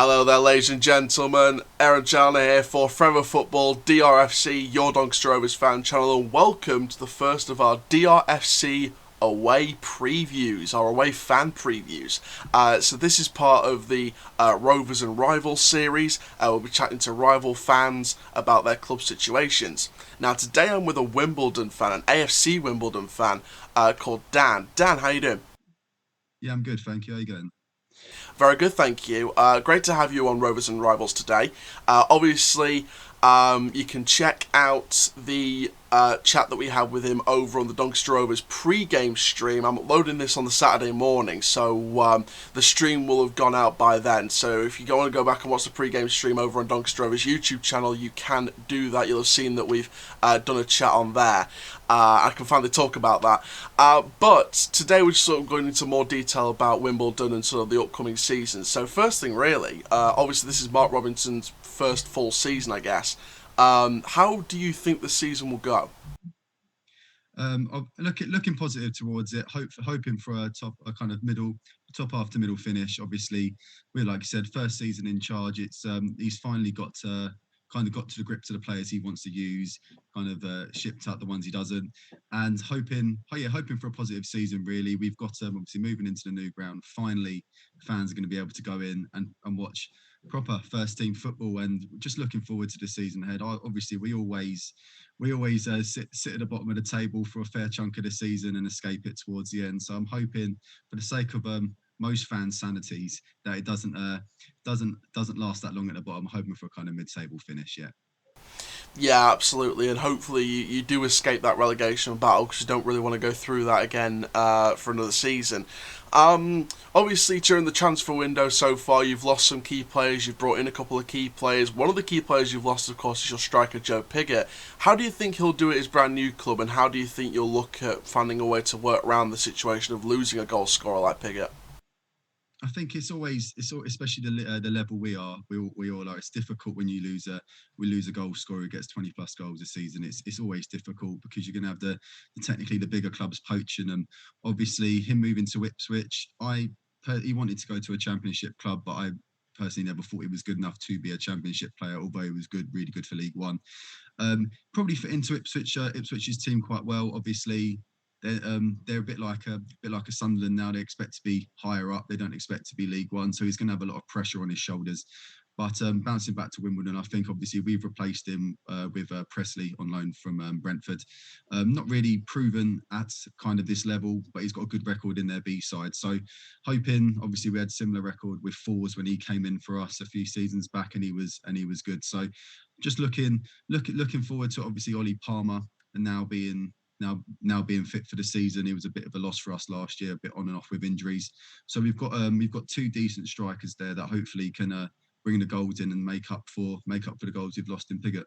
Hello there, ladies and gentlemen. Aaron Chalner here for Forever Football, DRFC, your Doncaster Rovers fan channel, and welcome to the first of our DRFC away previews, our away fan previews. So this is part of the Rovers and Rivals series. We'll be chatting to rival fans about their club situations. Now today I'm with a Wimbledon fan, an AFC Wimbledon fan, called Dan. Dan, how you doing? Yeah, I'm good, thank you. How you going? Very good, thank you. Great to have you on Rovers and Rivals today. Obviously, you can check out the chat that we had with him over on the Doncaster Rovers pre-game stream. I'm uploading this on the Saturday morning, so the stream will have gone out by then. So if you want to go back and watch the pre-game stream over on Doncaster Rovers YouTube channel, you can do that. You'll have seen that we've done a chat on there. I can finally talk about that. But today we're just sort of going into more detail about Wimbledon and sort of the upcoming season. So first thing really, obviously this is Mark Robinson's first full season, I guess. How do you think the season will go? Looking positive towards it. Hoping for a kind of top after middle finish. Obviously, we're like you said, first season in charge. It's he's finally got to the grips of the players he wants to use. Shipped out the ones he doesn't, and hoping for a positive season. Really, we've got obviously moving into the new ground. Finally, fans are going to be able to go in and watch proper first team football, and just looking forward to the season ahead. Obviously, we always sit at the bottom of the table for a fair chunk of the season and escape it towards the end. So I'm hoping, for the sake of most fans' sanities, that it doesn't last that long at the bottom. I'm hoping for a kind of mid-table finish. Yeah. Yeah, absolutely, and hopefully you do escape that relegation battle because you don't really want to go through that again for another season. Obviously, during the transfer window so far, you've lost some key players, you've brought in a couple of key players. One of the key players you've lost, of course, is your striker, Joe Pigott. How do you think he'll do at his brand new club, and how do you think you'll look at finding a way to work around the situation of losing a goal scorer like Pigott? I think especially the level we all are. It's difficult when we lose a goal scorer who gets 20 plus goals a season. It's always difficult because you're going to have technically the bigger clubs poaching them. Obviously, him moving to Ipswich, he wanted to go to a Championship club, but I personally never thought he was good enough to be a Championship player. Although he was good, really good for League One. Probably fit into Ipswich's team quite well. Obviously, they're a bit like a Sunderland now. They expect to be higher up. They don't expect to be League One. So he's going to have a lot of pressure on his shoulders. But bouncing back to Wimbledon, I think obviously we've replaced him with Presley on loan from Brentford. Not really proven at kind of this level, but he's got a good record in their B side. So hoping, obviously we had similar record with Fours when he came in for us a few seasons back, and he was good. So just looking forward to obviously Ollie Palmer and now being fit for the season. He was a bit of a loss for us last year, a bit on and off with injuries. So we've got two decent strikers there that hopefully can bring the goals in and make up for the goals we've lost in Pigott.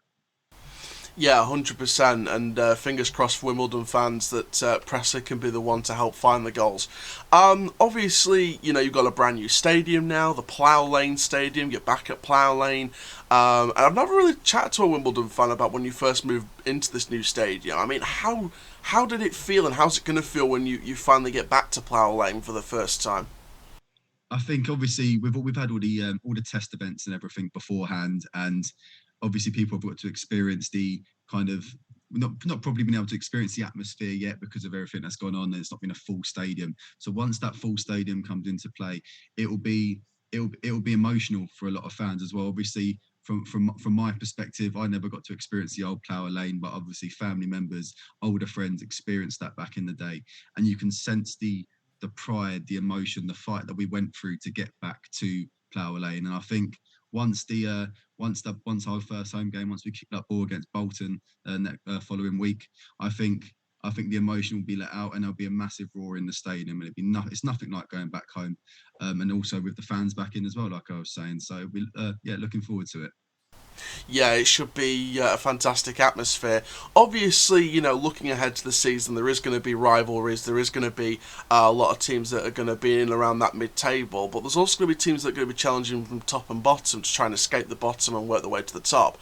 Yeah, 100%, and fingers crossed for Wimbledon fans that Presley can be the one to help find the goals. Obviously, you've got a brand new stadium now, the Plough Lane Stadium. You're back at Plough Lane, and I've never really chatted to a Wimbledon fan about when you first moved into this new stadium. I mean, how did it feel, and how's it going to feel when you finally get back to Plough Lane for the first time? I think obviously we've had all the test events and everything beforehand, and obviously people have got to experience the kind of not probably been able to experience the atmosphere yet because of everything that's gone on. And it's not been a full stadium. So once that full stadium comes into play, it'll be emotional for a lot of fans as well. Obviously, from my perspective, I never got to experience the old Plough Lane, but obviously family members, older friends experienced that back in the day, and you can sense the pride, the emotion, the fight that we went through to get back to Plough Lane. And I think once our first home game, once we kicked that ball against Bolton following week, I think the emotion will be let out, and there'll be a massive roar in the stadium, and it's nothing like going back home, and also with the fans back in as well, like I was saying. So looking forward to it. Yeah, it should be a fantastic atmosphere. Obviously, looking ahead to the season, there is going to be rivalries. There is going to be a lot of teams that are going to be in around that mid-table, but there's also going to be teams that are going to be challenging from top and bottom to try and escape the bottom and work their way to the top.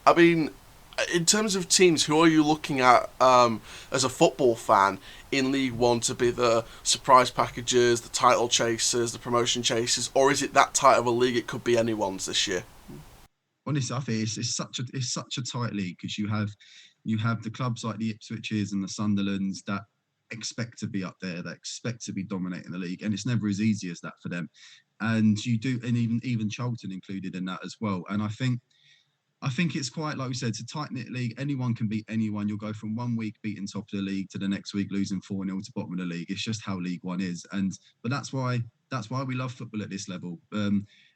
I mean, in terms of teams, who are you looking at as a football fan in League One to be the surprise packages, the title chasers, the promotion chasers, or is it that tight of a league it could be anyone's this year? Honestly, I think it's such a tight league because you have the clubs like the Ipswiches and the Sunderlands that expect to be up there, that expect to be dominating the league, and it's never as easy as that for them. And you do, and even Charlton included in that as well. And I think it's quite, like we said, it's a tight-knit league. Anyone can beat anyone. You'll go from one week beating top of the league to the next week losing 4-0 to bottom of the league. It's just how League One is. But that's why we love football at this level.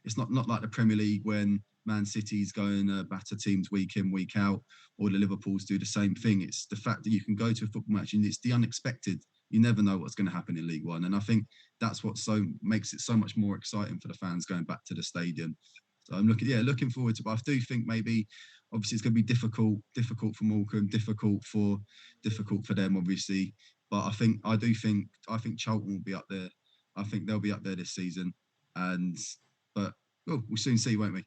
It's not like the Premier League when Man City's going batter teams week in, week out, or the Liverpools do the same thing. It's the fact that you can go to a football match and it's the unexpected. You never know what's going to happen in League One. And I think that's what makes it so much more exciting for the fans going back to the stadium. So I'm looking forward to it. But I do think maybe, obviously, it's going to be difficult for Morecambe, difficult for them, obviously. But I think Charlton will be up there. I think they'll be up there this season. But we'll soon see, won't we?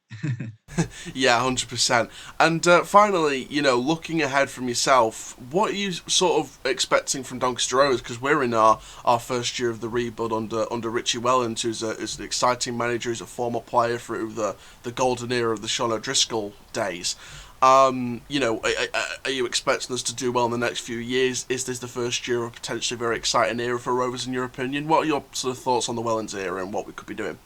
Yeah, 100%. And finally, looking ahead from yourself, what are you sort of expecting from Doncaster Rovers? Because we're in our first year of the rebuild under Richie Welland, who's an exciting manager, who's a former player through the golden era of the Sean O'Driscoll days. Are you expecting us to do well in the next few years? Is this the first year of a potentially very exciting era for Rovers, in your opinion? What are your sort of thoughts on the Welland era and what we could be doing?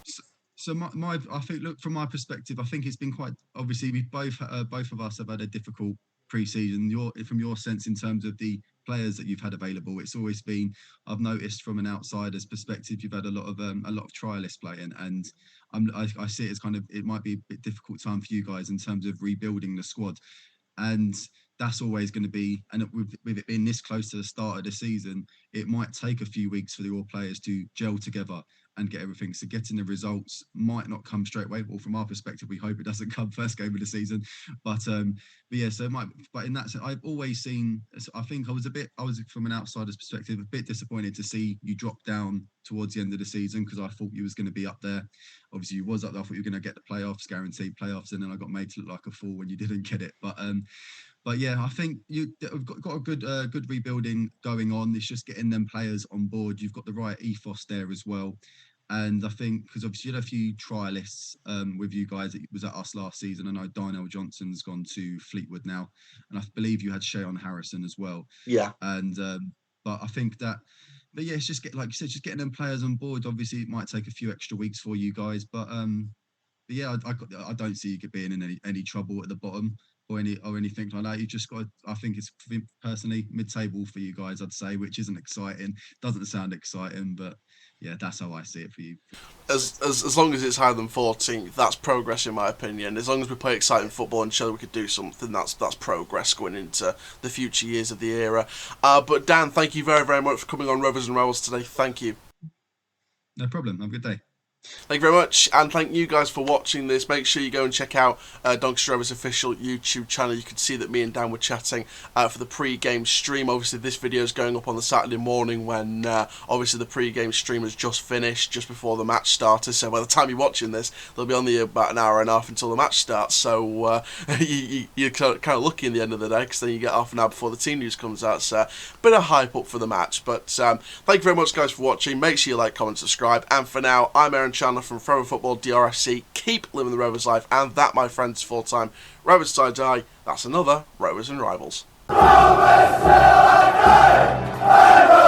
So I think, look, from my perspective, I think it's been quite, obviously we both of us have had a difficult pre-season. From your sense in terms of the players that you've had available, it's always been, I've noticed from an outsider's perspective, you've had a lot of trialists playing, and I see it as kind of, it might be a bit difficult time for you guys in terms of rebuilding the squad. And that's always going to be, and with it being this close to the start of the season, it might take a few weeks for all players to gel together and get everything. So getting the results might not come straight away. Well, from our perspective, we hope it doesn't come first game of the season. But yeah, so it might. But in that sense, I've always seen. I think I was from an outsider's perspective a bit disappointed to see you drop down towards the end of the season, because I thought you was going to be up there. Obviously, you was up there. I thought you were going to get the playoffs, guaranteed playoffs, and then I got made to look like a fool when you didn't get it. But yeah, I think you've got a good rebuilding going on. It's just getting them players on board. You've got the right ethos there as well. And I think, because obviously you had a few trialists with you guys. It was at us last season. I know Darnell Johnson's gone to Fleetwood now. And I believe you had Shayon Harrison as well. Yeah. And but I think that, but yeah, it's just like you said, just getting them players on board. Obviously, it might take a few extra weeks for you guys. But yeah, I don't see you being in any trouble at the bottom or anything like that. You just got. I think it's personally mid-table for you guys, I'd say, which isn't exciting. Doesn't sound exciting, but yeah, that's how I see it for you. As long as it's higher than 14th, that's progress in my opinion. As long as we play exciting football and show that we could do something, that's progress going into the future years of the era. But Dan, thank you very, very much for coming on Rovers and Rivals today. Thank you. No problem. Have a good day. Thank you very much, and thank you guys for watching this. Make sure you go and check out Doncaster Rovers' official YouTube channel. You can see that me and Dan were chatting for the pre-game stream. Obviously, this video is going up on the Saturday morning when obviously the pre-game stream has just finished, just before the match started. So by the time you're watching this, they'll be on the about an hour and a half until the match starts. So you're kind of lucky in the end of the day, because then you get half an hour before the team news comes out. So a bit of hype up for the match. But thank you very much, guys, for watching. Make sure you like, comment, subscribe. And for now, I'm Aaron Chandler from Forever Football DRFC. Keep living the Rovers life, and that, my friends, full-time Rovers till I die. That's another Rovers and Rivals. Rovers till I die.